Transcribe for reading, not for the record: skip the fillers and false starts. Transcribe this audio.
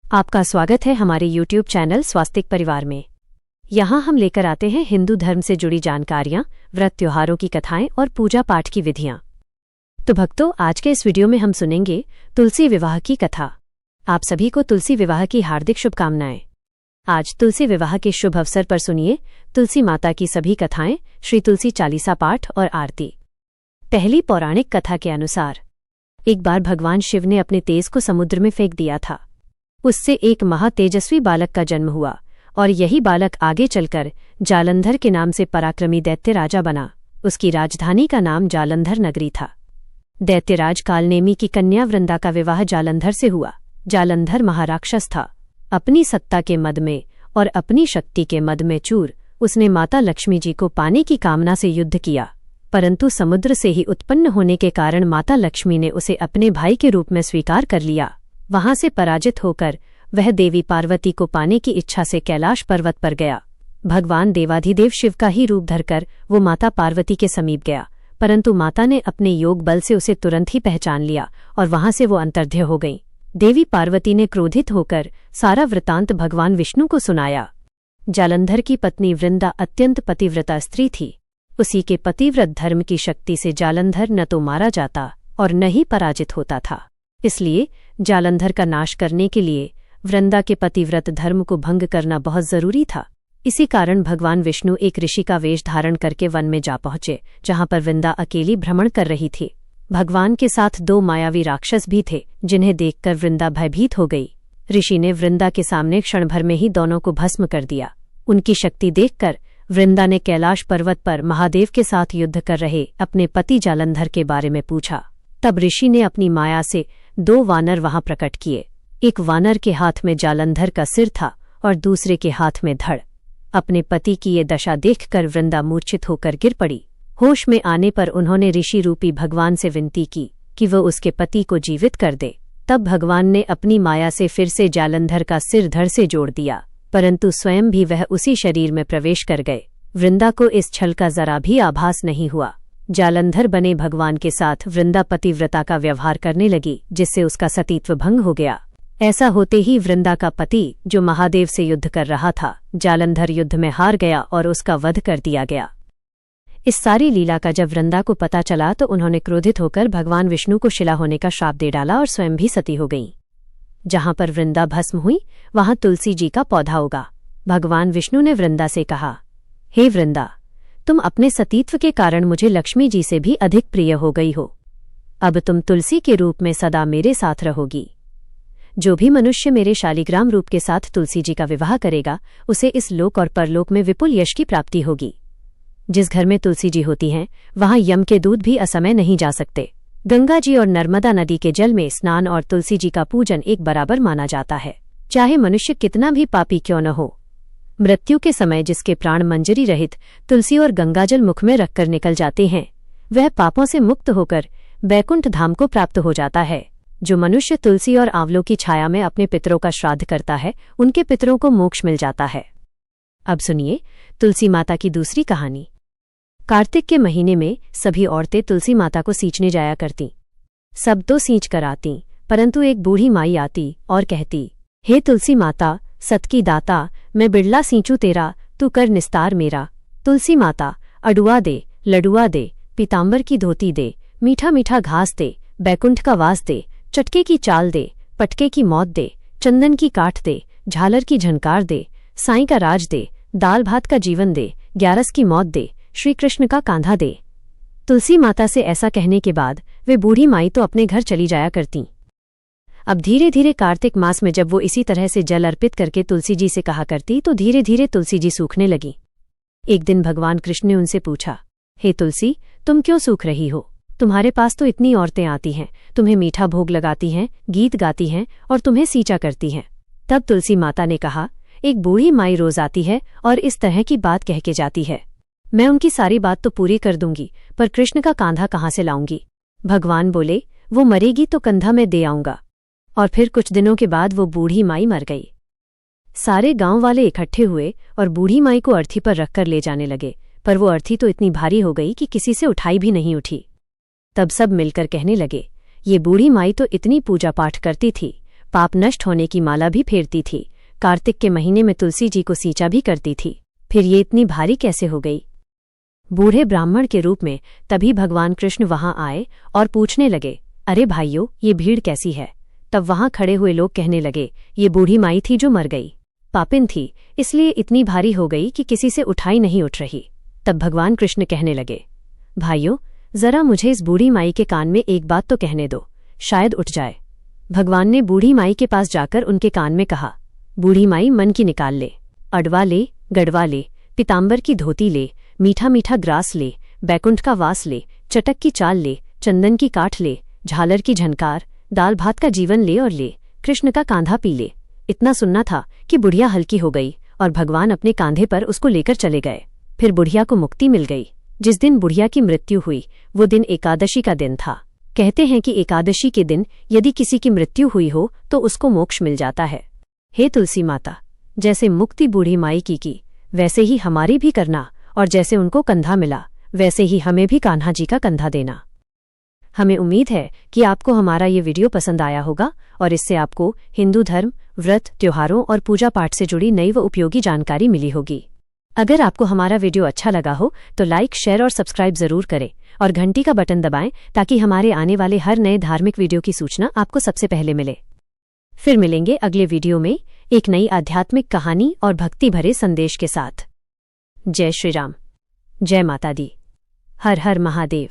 आपका स्वागत है हमारे YouTube चैनल स्वास्तिक परिवार में। यहाँ हम लेकर आते हैं हिंदू धर्म से जुड़ी जानकारियाँ, व्रत त्योहारों की कथाएं और पूजा पाठ की विधियाँ। तो भक्तों, आज के इस वीडियो में हम सुनेंगे तुलसी विवाह की कथा। आप सभी को तुलसी विवाह की हार्दिक शुभकामनाएं। आज तुलसी विवाह के शुभ अवसर पर सुनिए तुलसी माता की सभी कथाएं, श्री तुलसी चालीसा पाठ और आरती। पहली पौराणिक कथा के अनुसार एक बार भगवान शिव ने अपने तेज को समुद्र में फेंक दिया था। उससे एक महातेजस्वी बालक का जन्म हुआ और यही बालक आगे चलकर जालंधर के नाम से पराक्रमी दैत्य राजा बना। उसकी राजधानी का नाम जालंधर नगरी था। दैत्यराज कालनेमी की कन्या वृंदा का विवाह जालंधर से हुआ। जालंधर महाराक्षस था। अपनी सत्ता के मद में और अपनी शक्ति के मद में चूर उसने माता लक्ष्मी जी को पाने की कामना से युद्ध किया, परंतु समुद्र से ही उत्पन्न होने के कारण माता लक्ष्मी ने उसे अपने भाई के रूप में स्वीकार कर लिया। वहां से पराजित होकर वह देवी पार्वती को पाने की इच्छा से कैलाश पर्वत पर गया। भगवान देवाधिदेव शिव का ही रूप धरकर वो माता पार्वती के समीप गया, परंतु माता ने अपने योग बल से उसे तुरंत ही पहचान लिया और वहां से वो अंतर्ध्य हो गई। देवी पार्वती ने क्रोधित होकर सारा वृतांत भगवान विष्णु को सुनाया। जालंधर की पत्नी वृंदा अत्यंत पतिव्रता स्त्री थी। उसी के पतिव्रत धर्म की शक्ति से जालंधर न तो मारा जाता और न ही पराजित होता था। इसलिए जालंधर का नाश करने के लिए वृंदा के पतिव्रत धर्म को भंग करना बहुत जरूरी था। इसी कारण भगवान विष्णु एक ऋषि का वेश धारण करके वन में जा पहुंचे, जहां पर वृंदा अकेली भ्रमण कर रही थी। भगवान के साथ दो मायावी राक्षस भी थे, जिन्हें देखकर वृंदा भयभीत हो गई। ऋषि ने वृंदा के सामने क्षण भर में ही दोनों को भस्म कर दिया। उनकी शक्ति देखकर वृंदा ने कैलाश पर्वत पर महादेव के साथ युद्ध कर रहे अपने पति जालंधर के बारे में पूछा। तब ऋषि ने अपनी माया से दो वानर वहां प्रकट किए। एक वानर के हाथ में जालंधर का सिर था और दूसरे के हाथ में धड़। अपने पति की ये दशा देखकर वृंदा मूर्छित होकर गिर पड़ी। होश में आने पर उन्होंने ऋषि रूपी भगवान से विनती की कि वह उसके पति को जीवित कर दे। तब भगवान ने अपनी माया से फिर से जालंधर का सिर धड़ से जोड़ दिया, परंतु स्वयं भी वह उसी शरीर में प्रवेश कर गए। वृंदा को इस छल का जरा भी आभास नहीं हुआ। जालंधर बने भगवान के साथ वृंदा पतिव्रता का व्यवहार करने लगी, जिससे उसका सतीत्व भंग हो गया। ऐसा होते ही वृंदा का पति, जो महादेव से युद्ध कर रहा था, जालंधर युद्ध में हार गया और उसका वध कर दिया गया। इस सारी लीला का जब वृंदा को पता चला तो उन्होंने क्रोधित होकर भगवान विष्णु को शिला होने का श्राप दे डाला और स्वयं भी सती हो गईं। जहां पर वृंदा भस्म हुई वहां तुलसी जी का पौधा उगा। भगवान विष्णु ने वृंदा से कहा, हे वृंदा, तुम अपने सतीत्व के कारण मुझे लक्ष्मी जी से भी अधिक प्रिय हो गई हो। अब तुम तुलसी के रूप में सदा मेरे साथ रहोगी। जो भी मनुष्य मेरे शालिग्राम रूप के साथ तुलसी जी का विवाह करेगा, उसे इस लोक और परलोक में विपुल यश की प्राप्ति होगी। जिस घर में तुलसी जी होती हैं, वहां यम के दूत भी असमय नहीं जा सकते। गंगा जी और नर्मदा नदी के जल में स्नान और तुलसी जी का पूजन एक बराबर माना जाता है, चाहे मनुष्य कितना भी पापी क्यों न हो। मृत्यु के समय जिसके प्राण मंजरी रहित तुलसी और गंगाजल मुख में रखकर निकल जाते हैं, वह पापों से मुक्त होकर बैकुंठ धाम को प्राप्त हो जाता है। जो मनुष्य तुलसी और आंवलों की छाया में अपने पितरों का श्राद्ध करता है, उनके पितरों को मोक्ष मिल जाता है। अब सुनिए तुलसी माता की दूसरी कहानी। कार्तिक के महीने में सभी औरतें तुलसी माता को सींचने जाया करतीं। सब तो सींच कर आतीं, परंतु एक बूढ़ी माई आती और कहती, हे तुलसी माता, सत की दाता, मैं बिड़ला सींचू तेरा, तू कर निस्तार मेरा। तुलसी माता, अडुआ दे, लडुआ दे, पीताम्बर की धोती दे, मीठा मीठा घास दे, बैकुंठ का वास दे, चटके की चाल दे, पटके की मौत दे, चंदन की काठ दे, झालर की झनकार दे, साईं का राज दे, दाल भात का जीवन दे, ग्यारस की मौत दे, श्री कृष्ण का कांधा दे। तुलसी माता से ऐसा कहने के बाद वे बूढ़ी माई तो अपने घर चली जाया करतीं। अब धीरे धीरे कार्तिक मास में जब वो इसी तरह से जल अर्पित करके तुलसी जी से कहा करती, तो धीरे धीरे तुलसी जी सूखने लगी। एक दिन भगवान कृष्ण ने उनसे पूछा, हे तुलसी, तुम क्यों सूख रही हो? तुम्हारे पास तो इतनी औरतें आती हैं, तुम्हें मीठा भोग लगाती हैं, गीत गाती हैं और तुम्हें सींचा करती हैं। तब तुलसी माता ने कहा, एक बूढ़ी माई रोज आती है और इस तरह की बात कह के जाती है। मैं उनकी सारी बात तो पूरी कर दूंगी, पर कृष्ण का कांधा कहाँ से लाऊंगी? भगवान बोले, वो मरेगी तो कंधा मैं दे आऊंगा। और फिर कुछ दिनों के बाद वो बूढ़ी माई मर गई। सारे गांव वाले इकट्ठे हुए और बूढ़ी माई को अर्थी पर रखकर ले जाने लगे, पर वो अर्थी तो इतनी भारी हो गई कि किसी से उठाई भी नहीं उठी। तब सब मिलकर कहने लगे, ये बूढ़ी माई तो इतनी पूजा पाठ करती थी, पाप नष्ट होने की माला भी फेरती थी। कार्तिक के महीने में तुलसी जी को सींचा भी करती थी। फिर ये इतनी भारी कैसे हो गई? बूढ़े ब्राह्मण के रूप में तभी भगवान कृष्ण वहां आए और पूछने लगे, अरे भाइयों, ये भीड़ कैसी है? तब वहां खड़े हुए लोग कहने लगे, ये बूढ़ी माई थी जो मर गई। पापिन थी, इसलिए इतनी भारी हो गई कि किसी से उठाई नहीं उठ रही। तब भगवान कृष्ण कहने लगे, भाइयों, जरा मुझे इस बूढ़ी माई के कान में एक बात तो कहने दो, शायद उठ जाए। भगवान ने बूढ़ी माई के पास जाकर उनके कान में कहा, बूढ़ी माई, मन की निकाल ले, अडवा ले, गढ़वा ले, पीताम्बर की धोती ले, मीठा मीठा ग्रास ले, बैकुंठ का वास ले, चटक की चाल ले, चंदन की काठ ले, झालर की झनकार, दाल भात का जीवन ले और ले, कृष्ण का कांधा पी ले। इतना सुनना था कि बुढ़िया हल्की हो गई और भगवान अपने कांधे पर उसको लेकर चले गए। फिर बुढ़िया को मुक्ति मिल गई। जिस दिन बुढ़िया की मृत्यु हुई वो दिन एकादशी का दिन था। कहते हैं कि एकादशी के दिन यदि किसी की मृत्यु हुई हो तो उसको मोक्ष मिल जाता है। हे तुलसी माता, जैसे मुक्ति बूढ़ी माई की वैसे ही हमारी भी करना, और जैसे उनको कंधा मिला वैसे ही हमें भी कान्हा जी का कंधा देना। हमें उम्मीद है कि आपको हमारा ये वीडियो पसंद आया होगा और इससे आपको हिंदू धर्म, व्रत, त्योहारों और पूजा पाठ से जुड़ी नई व उपयोगी जानकारी मिली होगी। अगर आपको हमारा वीडियो अच्छा लगा हो तो लाइक, शेयर और सब्सक्राइब जरूर करें और घंटी का बटन दबाएं ताकि हमारे आने वाले हर नए धार्मिक वीडियो की सूचना आपको सबसे पहले मिले। फिर मिलेंगे अगले वीडियो में एक नई आध्यात्मिक कहानी और भक्ति भरे संदेश के साथ। जय श्री राम, जय माता दी, हर हर महादेव।